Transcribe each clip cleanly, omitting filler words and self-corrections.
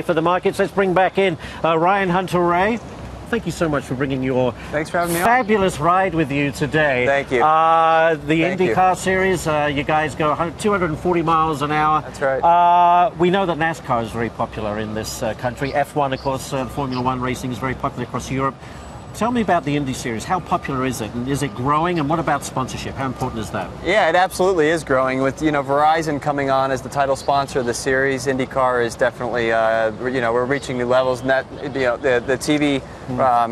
For the markets, let's bring back in Ryan Hunter-Reay. Thank you so much for bringing your Thanks for having me fabulous ride with you today. Thank you. The IndyCar Series, you guys go 240 miles an hour. That's right. We know that NASCAR is very popular in this country. F1, of course, Formula One racing is very popular across Europe. Tell me about the Indy Series. How popular is it? And is it growing? And what about sponsorship? How important is that? Yeah, it absolutely is growing. With Verizon coming on as the title sponsor of the series, IndyCar is definitely we're reaching new levels. And that the TV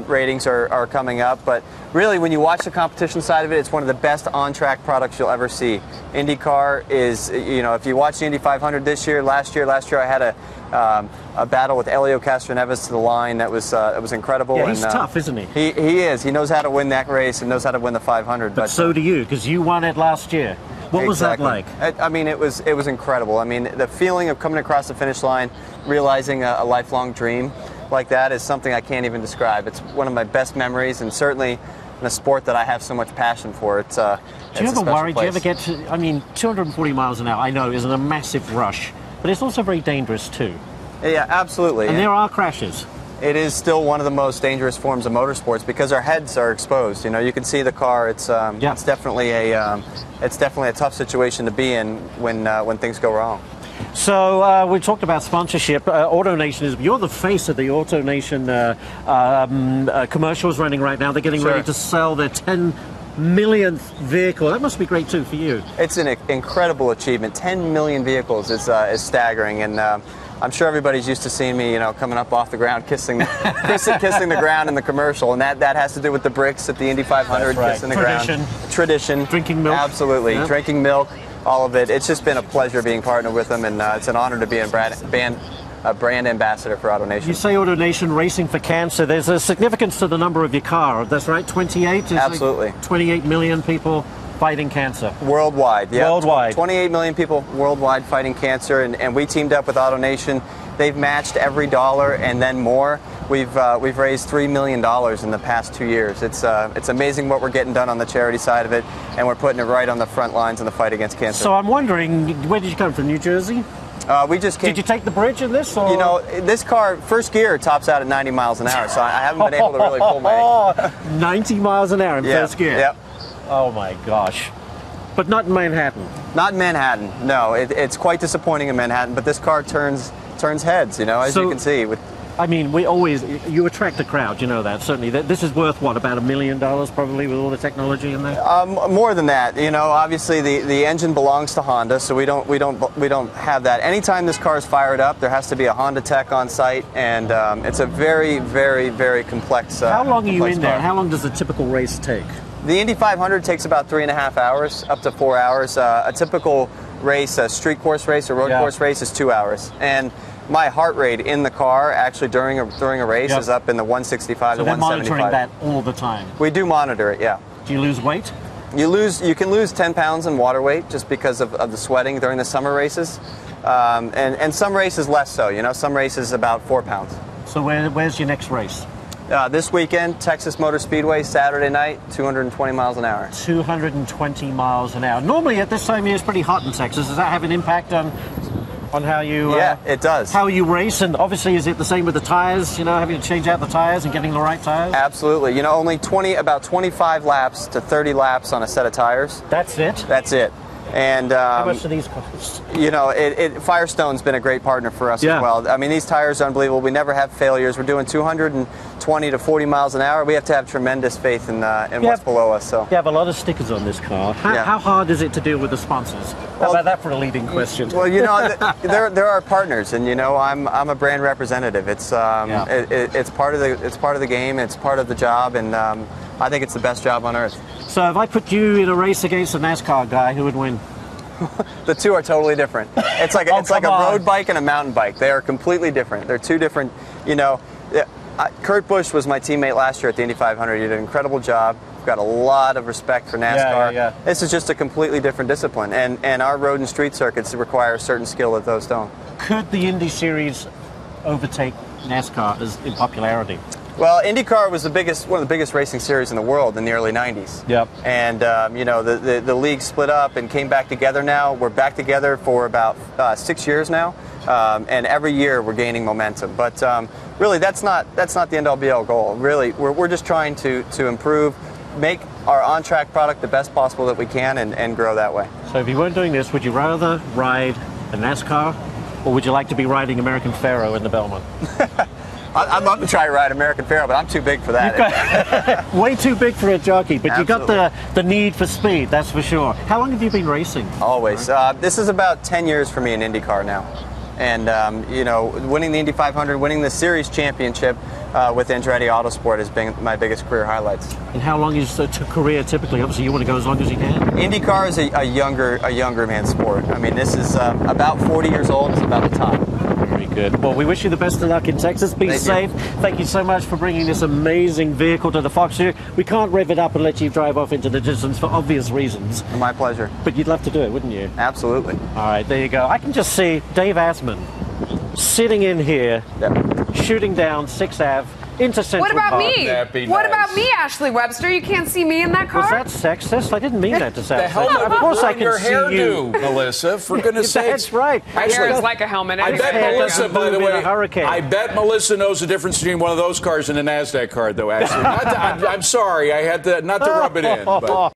ratings are coming up. But really, when you watch the competition side of it, it's one of the best on-track products you'll ever see. IndyCar is if you watch the Indy 500 this year, last year I had a battle with Elio Castroneves to the line that was incredible. Yeah, he's tough, isn't he? He is. He knows how to win that race and knows how to win the 500. But so do you, because you won it last year. What was that like? I mean, it was incredible. I mean, the feeling of coming across the finish line, realizing a lifelong dream like that is something I can't even describe. It's one of my best memories, and certainly in a sport that I have so much passion for. Do you ever worry? Do you ever get to? I mean, 240 miles an hour, I know, is a massive rush, but it's also very dangerous too. Yeah, absolutely. And there are crashes. It is still one of the most dangerous forms of motorsports because our heads are exposed. You can see the car. It's definitely a tough situation to be in when things go wrong. So we talked about sponsorship. AutoNation you're the face of the AutoNation commercials running right now. They're getting ready to sell their 10 millionth vehicle. That must be great too for you. It's an incredible achievement. 10 million vehicles is staggering, and I'm sure everybody's used to seeing me, coming up off the ground, kissing the ground in the commercial, and that has to do with the bricks at the Indy 500, kissing the ground. Tradition. Drinking milk. Absolutely. Yeah. Drinking milk, all of it. It's just been a pleasure being partnered with them, and it's an honor to be a brand ambassador for AutoNation. You say AutoNation racing for cancer. There's a significance to the number of your car. That's right, 28? Absolutely. Like 28 million people fighting cancer. Worldwide, yeah. Worldwide. 28 million people worldwide fighting cancer, and we teamed up with AutoNation. They've matched every dollar and then more. We've raised $3 million in the past 2 years. It's amazing what we're getting done on the charity side of it, and we're putting it right on the front lines in the fight against cancer. So I'm wondering, where did you come from, New Jersey? We just came. Did you take the bridge in this? Or? This car, first gear, tops out at 90 miles an hour, so I haven't been able to really pull my... 90 miles an hour in first gear? Yep. Oh my gosh. But not in Manhattan? Not in Manhattan, no. It's quite disappointing in Manhattan, but this car turns heads, as you can see. I mean, you attract a crowd, you know that, certainly. This is worth, what, about $1 million probably with all the technology in there? More than that, obviously the engine belongs to Honda, so we don't have that. Anytime this car is fired up, there has to be a Honda tech on site, and it's a very, very, very complex How long are you in there? Car. How long does a typical race take? The Indy 500 takes about 3.5 hours, up to 4 hours. A typical race, a street course race, a road course race is 2 hours. And my heart rate in the car, actually during a race, is up in the 165 to 175. So they're monitoring that all the time? We do monitor it, yeah. Do you lose weight? You can lose 10 pounds in water weight just because of the sweating during the summer races. And some races less so, some races about 4 pounds. So where's your next race? This weekend, Texas Motor Speedway, Saturday night, 220 miles an hour. 220 miles an hour. Normally at this time of year it's pretty hot in Texas. Does that have an impact on how you... Yeah, it does. How you race? And obviously, is it the same with the tires, having to change out the tires and getting the right tires? Absolutely. Only about 25 laps to 30 laps on a set of tires. That's it? That's it. And how much do these cost? Firestone's been a great partner for us as well. I mean, these tires are unbelievable. We never have failures. We're doing 220 to 40 miles an hour. We have to have tremendous faith in what's below us. So you have a lot of stickers on this car. How hard is it to deal with the sponsors? How about that for a leading question? Well, there are partners, and I'm a brand representative. It's part of the game. It's part of the job, and I think it's the best job on earth. So if I put you in a race against a NASCAR guy, who would win? The two are totally different. It's like a road bike and a mountain bike. They are completely different. They're two different. Kurt Busch was my teammate last year at the Indy 500. He did an incredible job. We've got a lot of respect for NASCAR. Yeah. This is just a completely different discipline, and our road and street circuits require a certain skill that those don't. Could the Indy Series overtake NASCAR in popularity? Well, IndyCar was one of the biggest racing series in the world in the early 90s. Yep. And, the league split up and came back together now. We're back together for about 6 years now. and every year we're gaining momentum. But really, that's not the end-all be-all goal. Really, we're just trying to improve, make our on-track product the best possible that we can, and grow that way. So if you weren't doing this, would you rather ride a NASCAR, or would you like to be riding American Pharoah in the Belmont? I'd love to try to ride American Pharoah, but I'm too big for that. Way too big for a jockey, but Absolutely. you got the need for speed, that's for sure. How long have you been racing? Always. This is about 10 years for me in IndyCar now. And, you know, winning the Indy 500, winning the Series championship with Andretti Autosport has been my biggest career highlights. And how long is the career typically? Obviously, you want to go as long as you can. IndyCar is a younger man's sport. I mean, this is about 40 years old. It's about the time. Very good. Well, we wish you the best of luck in Texas. Be safe. Thank you so much for bringing this amazing vehicle to the Fox here. We can't rev it up and let you drive off into the distance for obvious reasons. My pleasure. But you'd love to do it, wouldn't you? Absolutely. All right, there you go. I can just see Dave Asman sitting in here, shooting down 6th Ave into Central What about Park. me? What about me, Ashley Webster? You can't see me in that car? Was that sexist? I didn't mean that to sound The helmet sexist. Of course I can your see hairdo, you. Melissa, for goodness sakes. That's right. My hair is like a helmet. I bet hair Melissa, doesn't by the move in way, a hurricane. I bet Melissa knows the difference between one of those cars and a NASDAQ card, though, actually. I'm sorry, I had to, not to rub it in. But.